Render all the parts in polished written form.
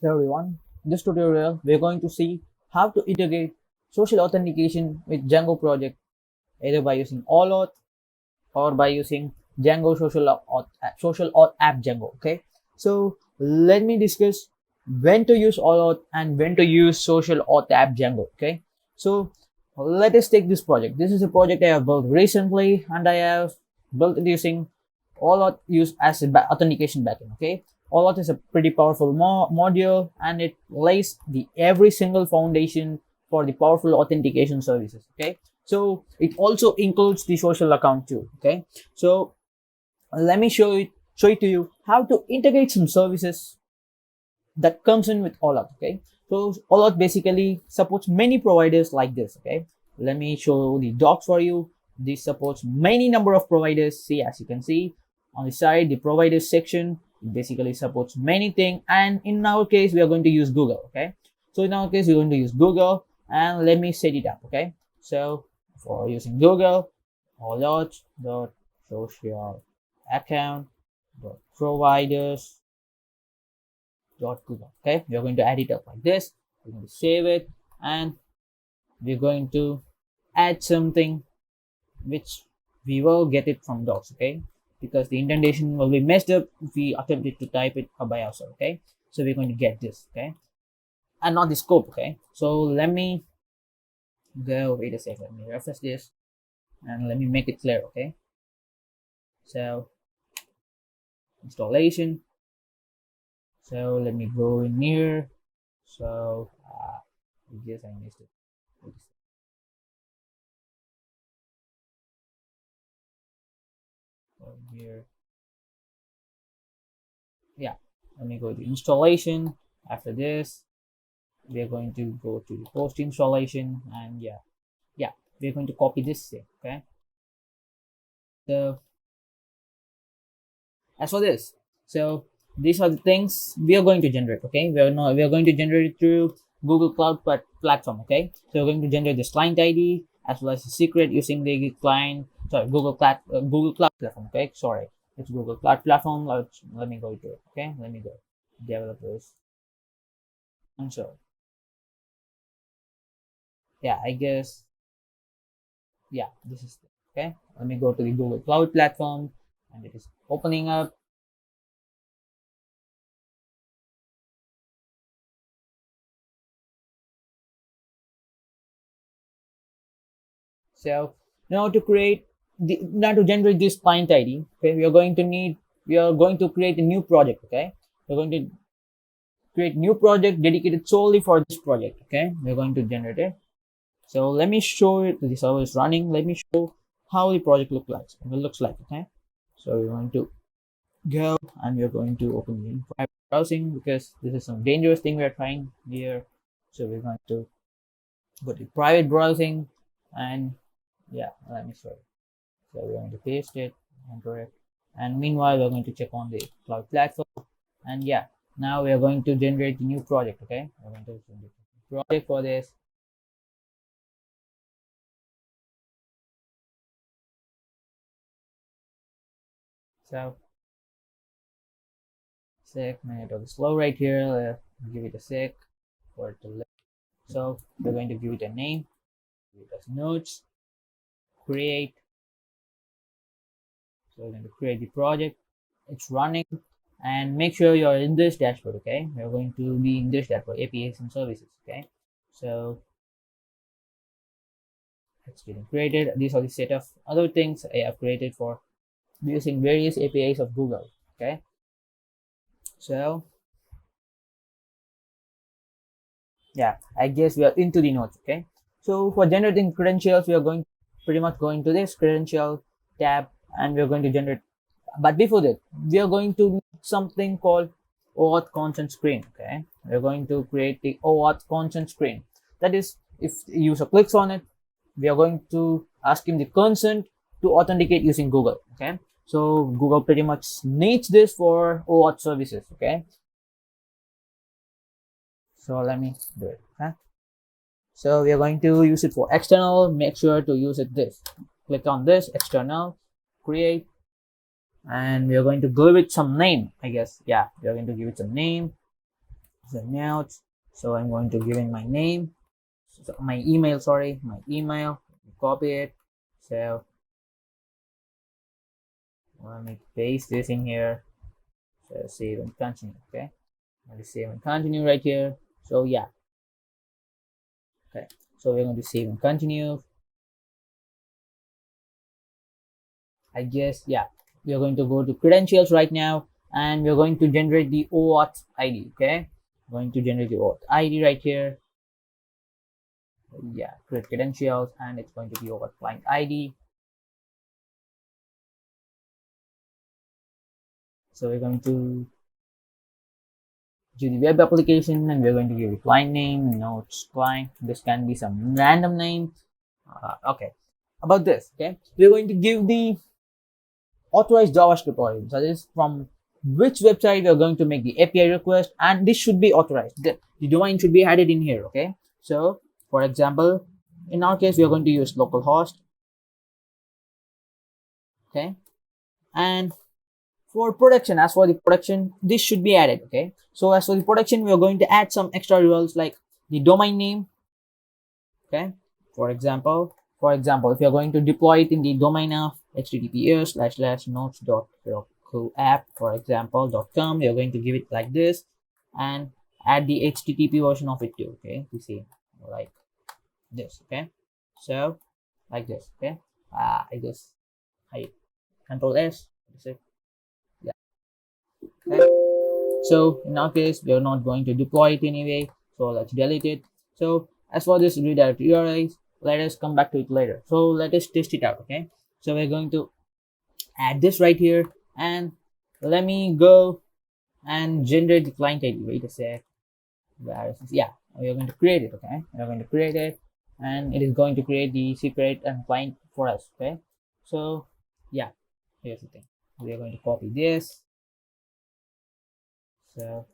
Hello everyone. In this tutorial, we're going to see how to integrate social authentication with Django project either by using OAuth or by using Django social auth app Django. Okay, so let me discuss when to use OAuth and when to use social auth app Django. Okay, so let us take this project. This is a project I have built recently, and I have built it using OAuth use as an authentication backend. Okay, OAuth is a pretty powerful module, and it lays the every single foundation for the powerful authentication services. Okay, so it also includes the social account too. Okay, so let me show it to you how to integrate some services that comes in with OAuth. Okay, so OAuth basically supports many providers like this. Okay, let me show the docs for you. This supports many number of providers. See, as you can see on the side, the providers section basically supports many things, and in our case we are going to use Google. Okay, so in our case we're going to use Google, and let me set it up. Okay, so for using Google, OAuth dot social account dot providers .google. Okay, we're going to add it up like this. We're going to save it, and we're going to add something which we will get it from docs. Okay, because the indentation will be messed up if we attempt to type it by ourselves. Okay, so we're going to get this. Okay, and not the scope. Okay, so let me go. Wait a second. Let me refresh this, and let me make it clear. Okay, so installation. So let me go in here. So I guess I missed it. Here, yeah, let me go to installation. After this, we are going to go to the post installation, and yeah, we're going to copy this thing. Okay, so as for this, so these are the things we are going to generate. Okay, we are going to generate it through Google Cloud platform. Okay, so we're going to generate this client ID as well as the secret using the Google Cloud platform. Okay, sorry, it's Google Cloud platform. Let me go to it. Okay, let me go developers, and so yeah, I guess yeah, this is okay. Let me go to the Google Cloud platform, and it is opening up. So now to generate this client ID, okay, we are going to create a new project. Okay, we're going to create new project dedicated solely for this project. Okay, we're going to generate it. So let me show it. The server is running. Let me show how the project looks like. Okay, so we're going to go, and we're going to open the private browsing because this is some dangerous thing we're trying here. So we're going to go to private browsing, and yeah, let me show it. So we're going to paste it, enter it, and meanwhile we're going to check on the cloud platform, and yeah, now we are going to generate the new project. Okay, we're going to generate a project for this. So sec minute of slow right here. Give it a sec for it to load. So we're going to give it a name, give it as notes, create. So we're going to create the project. It's running, and make sure you're in this dashboard. Okay, we're going to be in this dashboard, APIs and services. Okay, so it's getting created. These are the set of other things I have created for using various APIs of Google. Okay, so yeah, I guess we are into the notes. Okay, so for generating credentials, we are going pretty much going to this credential tab, and we are going to generate. But before that, we are going to need something called OAuth consent screen. Okay, we are going to create the OAuth consent screen. That is, if the user clicks on it, we are going to ask him the consent to authenticate using Google. Okay, so Google pretty much needs this for OAuth services. Okay, so let me do it. Okay, so we are going to use it for external. Make sure to use it this. Click on this external, create, and we are going to give it some name. I guess yeah, we are going to give it some name. the notes. So I'm going to give in my name, so my email, my email, copy it. So let me paste this in here. So save and continue. Okay, let me save and continue right here. So yeah, okay, so we're going to save and continue. I guess, yeah, we are going to go to credentials right now, and we're going to generate the OAuth ID. Okay, going to generate the OAuth ID right here. Yeah, create credentials, and it's going to be OAuth client ID. So we're going to do the web application, and we're going to give the client name, notes client. This can be some random name. Okay, about this, okay, we're going to give the authorized JavaScript origin. So this is from which website you're going to make the API request, and this should be authorized. The domain should be added in here. Okay, so for example, in our case, we are going to use localhost. Okay, and for production, as for the production, this should be added. Okay, so as for the production, we are going to add some extra rules like the domain name. Okay, for example, if you're going to deploy it in the domain of https://notes.heroku.app, for example.com, you're going to give it like this and add the http version of it too. Okay, you see, like this. Okay, so like this. Okay, I guess I control S. That's it. Yeah. Okay. So in our case, we are not going to deploy it anyway, so let's delete it. So as for this redirect URIs, let us come back to it later. So let us test it out. Okay, so we're going to add this right here, and let me go and generate the client ID. Wait a sec. Where is this? Yeah, we're going to create it. Okay, we're going to create it, and it is going to create the secret and client for us. Okay, so yeah, here's the thing. We are going to copy this. So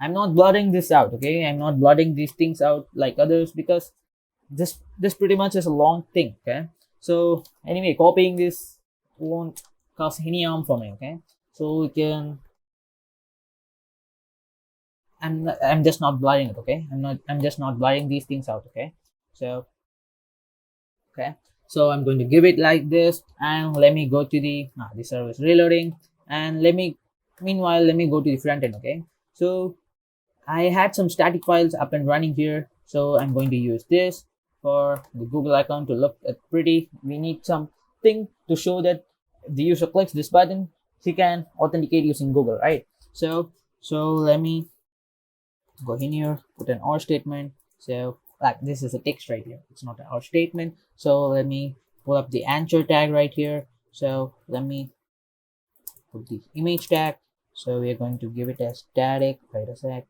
I'm not blotting this out. Okay, I'm not blotting these things out like others, because this pretty much is a long thing. Okay, so anyway, copying this won't cause any harm for me. Okay, so we can, I'm just not blotting it. Okay, I'm just not blotting these things out. Okay, so okay, so I'm going to give it like this, and let me go to the service reloading, and meanwhile let me go to the front end. Okay, so I had some static files up and running here, so I'm going to use this for the Google account to look at pretty. We need something to show that if the user clicks this button, he can authenticate using Google, right? So let me go in here, put an or statement. So like this is a text right here. It's not an or statement. So let me pull up the answer tag right here. So let me put the image tag. So we're going to give it a static. Wait a sec.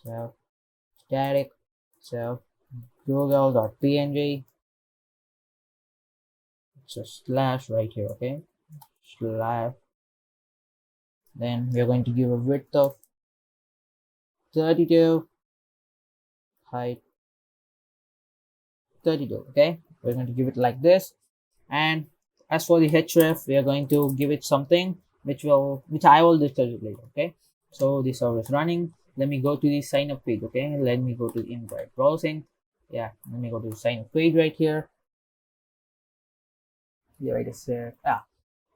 So static. So google.png. It's a slash right here. Okay, slash. Then we're going to give a width of 32, height 32. Okay, we're going to give it like this. And as for the href, we are going to give it something which I will discuss it later. Okay, so the server is running. Let me go to the sign up page. Okay, let me go to the invite browsing. Yeah, let me go to the sign up page right here. Yeah, right,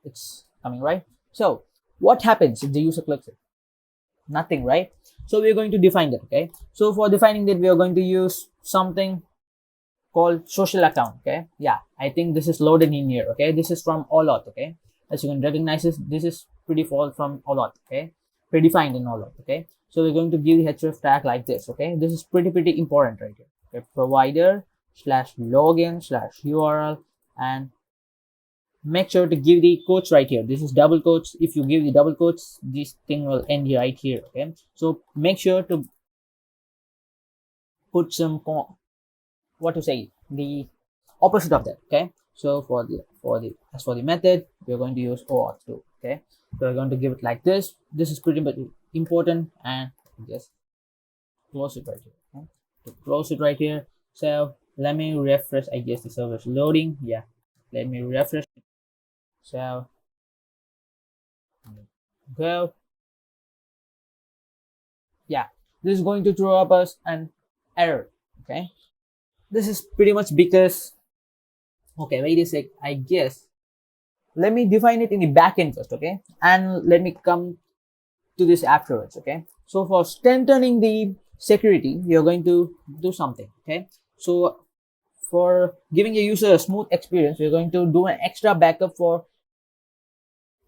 it's coming, right? So what happens if the user clicks it? Nothing, right? So we're going to define that. Okay, so for defining that, we are going to use something called social account. Okay, yeah, I think this is loaded in here. Okay, this is from OAuth. Okay, as you can recognize this is pretty default from OAuth. Okay, predefined in OAuth. Okay, so we're going to give the href tag like this. Okay, this is pretty important right here. Okay, provider slash login slash URL, and make sure to give the quotes right here. This is double quotes. If you give the double quotes, this thing will end right here. Okay, so make sure to put some what to say, the opposite of that. Okay, so for the as for the method, we're going to use OAuth too. Okay, so we're going to give it like this. This is pretty much important, and just close it right here. Okay, to close it right here. So let me refresh. I guess the server is loading. Yeah, let me refresh. So go. yeah, this is going to throw up us an error. Okay, this is pretty much because, okay, wait a sec, I guess let me define it in the backend first, okay, and let me come to this afterwards. Okay, so for strengthening the security, we are going to do something. Okay, so for giving a user a smooth experience, we're going to do an extra backup for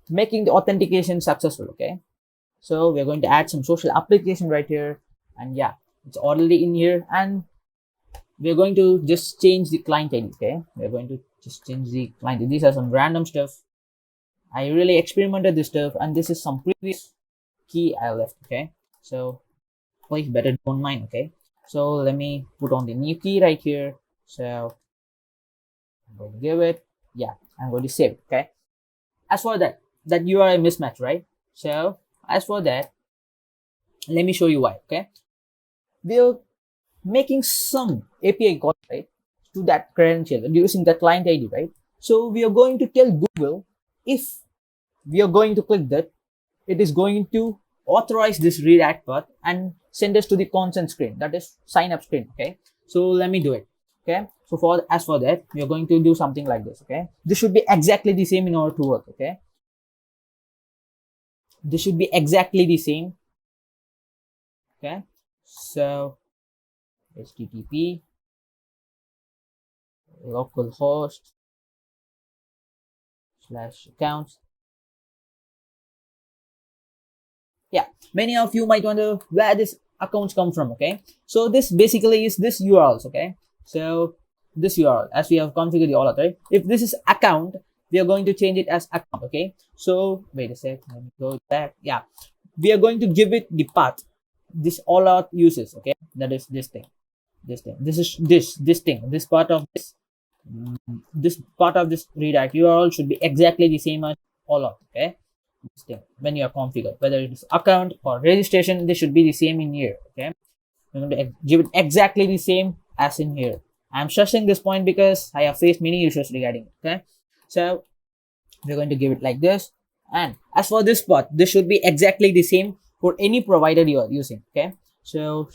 making the authentication successful. Okay, so we're going to add some social application right here, and yeah, it's already in here, and we're going to just change the client ID. Okay, we're going to just change the client ID. These are some random stuff. I really experimented this stuff, and this is some previous key I left. Okay, so please better don't mind. Okay, so let me put on the new key right here. So I'm going to give it, yeah, I'm going to save it. Okay, as for that URI mismatch, right? So as for that, let me show you why. Okay, we're making some API call, right, to that credential using the client ID, right? So we are going to tell Google, if we are going to click that, it is going to authorize this redirect path and send us to the consent screen, that is sign up screen. Okay, so let me do it. Okay, so as for that, we are going to do something like this. Okay, this should be exactly the same in order to work. Okay, this should be exactly the same. Okay, so http localhost /accounts. Yeah, many of you might wonder where this accounts come from. Okay, so this basically is this URLs. Okay, so this URL, as we have configured the OAuth, right? If this is account, we are going to change it as account. Okay, so wait a sec, let me go back. Yeah, we are going to give it the path this OAuth uses. Okay, that is this thing, this is this thing, this part of this part of this redirect URL should be exactly the same as OAuth. Okay, this thing, when you are configured, whether it is account or registration, they should be the same in here. Okay, I'm going to give it exactly the same as in here. I'm stressing this point because I have faced many issues regarding it. Okay, so we're going to give it like this, and as for this part, this should be exactly the same for any provider you are using. Okay, so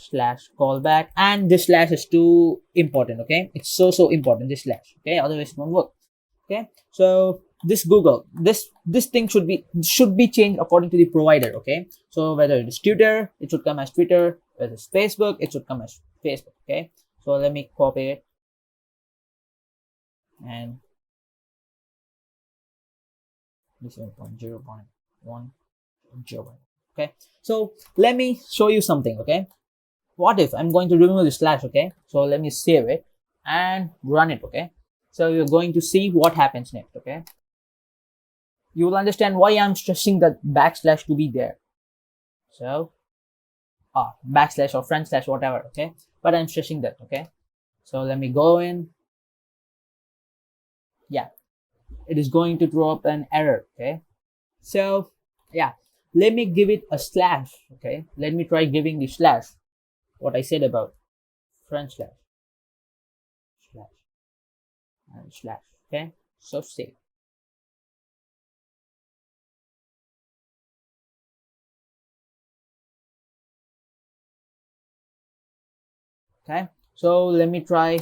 /callback, and this slash is too important. Okay, it's so important, this slash. Okay, otherwise it won't work. Okay, so this Google, this thing should be changed according to the provider. Okay, so whether it is Twitter, it should come as Twitter. Whether it's Facebook, it should come as Facebook. Okay, so let me copy it, and this is 0.0.1. Okay, so let me show you something. Okay, what if I'm going to remove the slash? Okay, so let me save it and run it. Okay, so you're going to see what happens next. Okay, you will understand why I'm stressing that backslash to be there. So backslash or front slash, whatever. Okay, but I'm stressing that. Okay, so let me go in. Yeah, it is going to throw up an error. Okay, so yeah, let me give it a slash. Okay, let me try giving the slash, what I said about front slash and slash. Okay, so save. Okay, so let me try.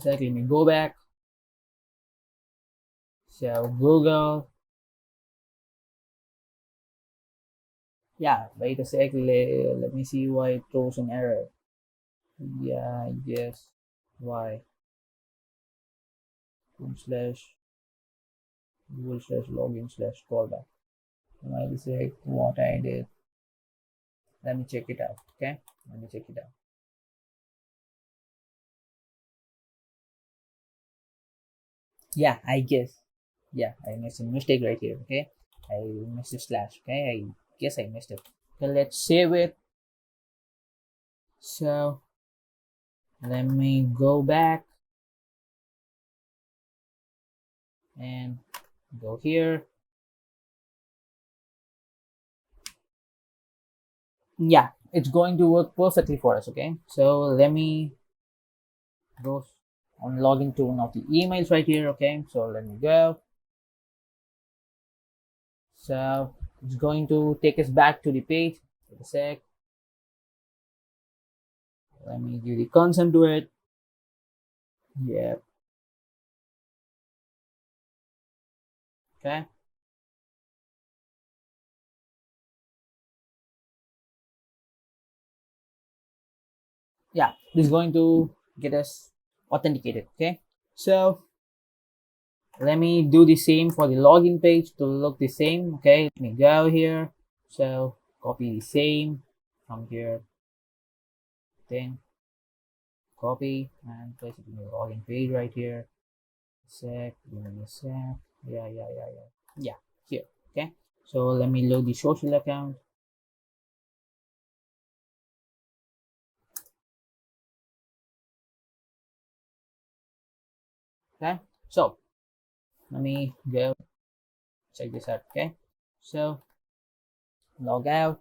Let me go back. So Google. Yeah, wait a sec. Let me see why it throws an error. Yeah, yes. Why? Slash Google /login/callback. Why this is what I did. Let me check it out. Okay, let me check it out. Yeah, I guess. Yeah, I made a mistake right here. Okay, I missed a slash. Okay, I guess I missed it. Okay, let's save it. So let me go back and go here. Yeah, it's going to work perfectly for us. Okay, so let me go on login to one of the emails right here. Okay, so let me go. So it's going to take us back to the page. Wait a sec. Let me give the consent to it. Yeah. Okay. Yeah, this is going to get us authenticated. Okay. So let me do the same for the login page to look the same. Okay, let me go here. So copy the same from here, then copy and place it in the login page right here. Sec, give me a sec. Yeah, here. Okay, so let me load the social account. Okay, so let me go check this out. Okay, so log out.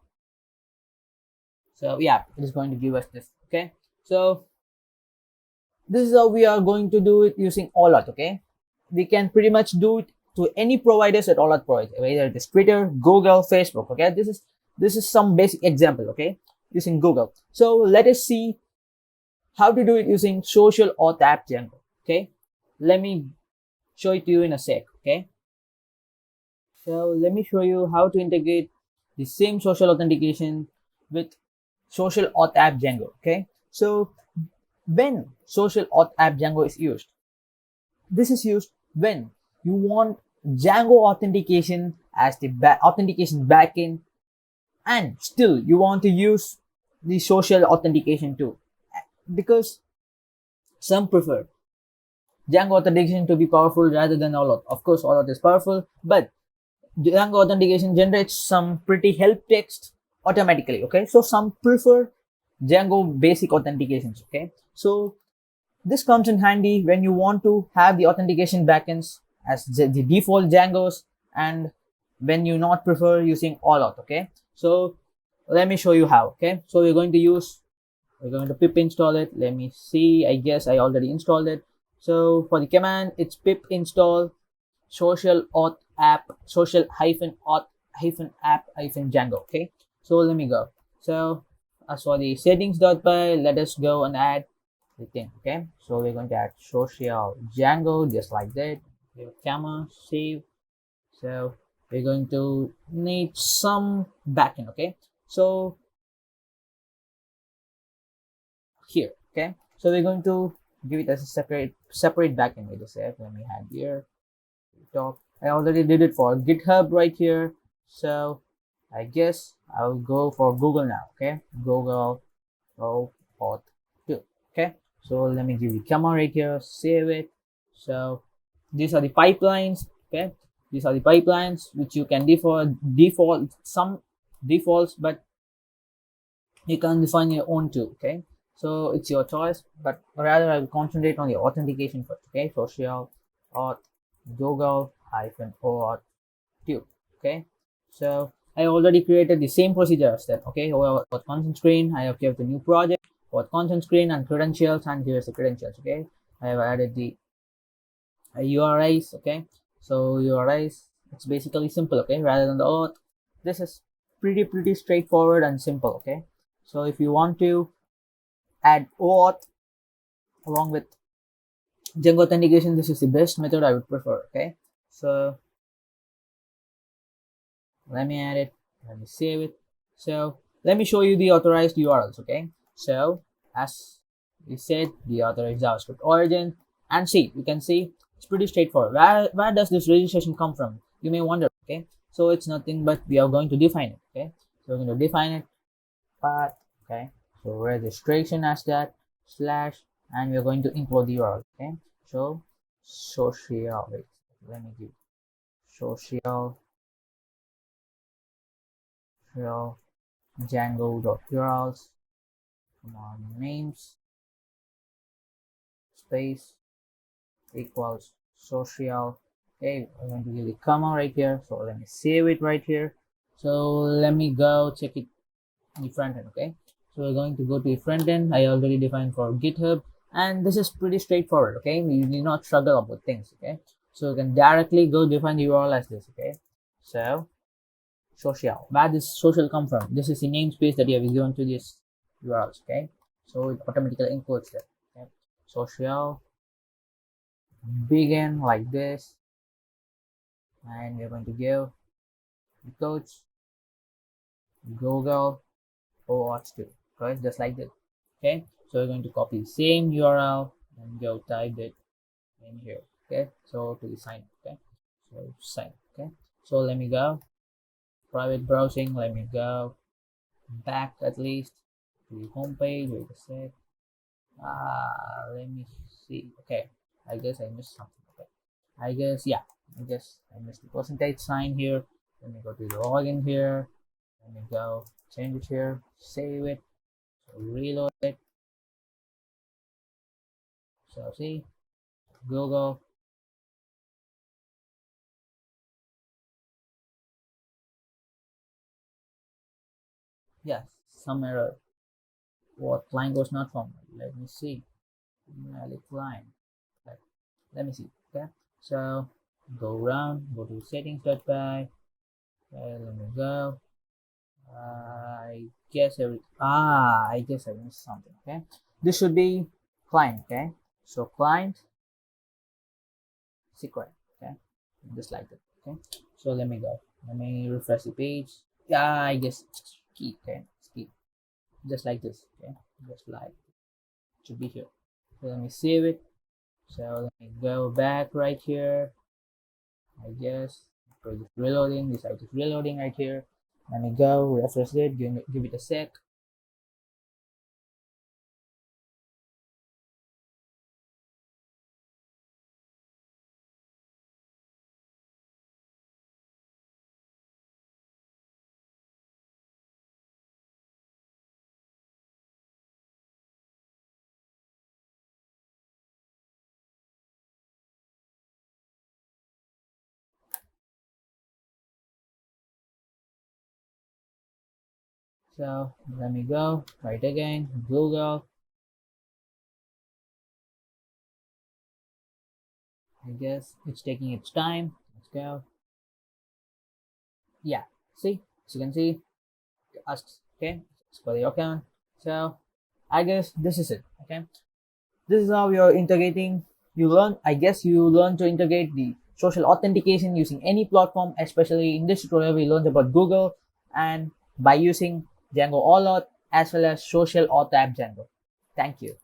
So yeah, it is going to give us this. Okay, so this is how we are going to do it using OAuth. Okay, we can pretty much do it to any providers that OAuth provides, whether it is Twitter, Google, Facebook. Okay, this is some basic example. Okay, using Google. So let us see how to do it using social auth app Django. Okay, let me show it to you in a sec. Okay, so let me show you how to integrate the same social authentication with social auth app Django. Okay, so when social auth app Django is used, this is used when you want Django authentication as the authentication backend, and still you want to use the social authentication too, because some prefer Django authentication to be powerful rather than OAuth. Of course, OAuth is powerful, but Django authentication generates some pretty help text automatically. Okay, so some prefer Django basic authentications. Okay, so this comes in handy when you want to have the authentication backends as the default Djangos, and when you not prefer using OAuth. Okay, so let me show you how. Okay, so we're going to pip install it. Let me see. I guess I already installed it. So for the command, it's pip install social auth app social hyphen auth hyphen app hyphen Django. Okay, so let me go. So as for the settings.py, let us go and add the thing. Okay, so we're going to add social Django just like that. Give a comma, save. So we're going to need some backend. Okay, so here. Okay, so we're going to give it as a separate backend. Wait a sec, let me add here top. I already did it for GitHub right here, so I guess I'll go for Google now. Okay, Google OAuth 2. Okay, so let me give the comma right here, save it. So these are the pipelines. Okay, these are the pipelines which you can default some defaults, but you can define your own too. Okay, so it's your choice, but rather I will concentrate on the authentication first. Okay, social auth Google hyphen OAuth 2. Okay, so I already created the same procedure as that. Okay, well, what consent screen, I have kept the new project, what consent screen and credentials, and here's the credentials. Okay, I have added the URIs. Okay, so URIs, it's basically simple. Okay, rather than the OAuth, this is pretty straightforward and simple. Okay, so if you want to add OAuth along with Django authentication, this is the best method I would prefer. Okay, so let me add it, let me save it. So let me show you the authorized URLs. Okay, so as we said, the authorized JavaScript origin, and see, you can see it's pretty straightforward. Where does this registration come from, you may wonder. Okay, so it's nothing but we are going to define it. Okay, so we're going to define it path. Okay, so registration as that slash, and we're going to import the URL. Okay, so social, wait, let me give social Django.urls, command names, space, equals social. Okay, I'm going to give the comma right here. So let me save it right here. So let me go check it in the front end. Okay, so we're going to go to the front end. I already defined for GitHub, and this is pretty straightforward. Okay, you need not struggle about things. Okay, so you can directly go define the URL as this. Okay, so social. Where this social come from? This is the namespace that you have given to this URLs. Okay, so it automatically encodes that. Okay, social begin like this, and we're going to give the codes Google OAuth 2. Okay, just like that. Okay, so we're going to copy the same URL and go type it in here. Okay, so to the sign. Okay, so sign. Okay, so let me go private browsing. Let me go back at least to the home page. Wait a sec. Let me see. Okay, I guess I missed something. Okay, I guess yeah. I guess I missed the percentage sign here. Let me go to the login here. Let me go change it here. Save it. So reload it. So see Google. Yes, some error. What line was not found? Let me see. Invalid line. Let, let me see. Okay. So go around, go to settings.py. Okay, let me go. I guess I guess I missed something. Okay. This should be client. Okay. So client secret. Okay. Just like that. Okay. So let me go. Let me refresh the page. Yeah, I guess key. Okay. Key. Just like this. Okay. Just like it should be here. So let me save it. So let me go back right here. I guess because it's reloading. This site is reloading right here. Let me go refresh it. Give it a sec. So let me go right again. Google. I guess it's taking its time. Let's go. Yeah. See, as you can see, asks okay, it's for the account. So I guess this is it. Okay. This is how you're integrating. You learn, I guess you learn to integrate the social authentication using any platform, especially in this tutorial we learned about Google and by using Django OAuth as well as social auth app Django. Thank you.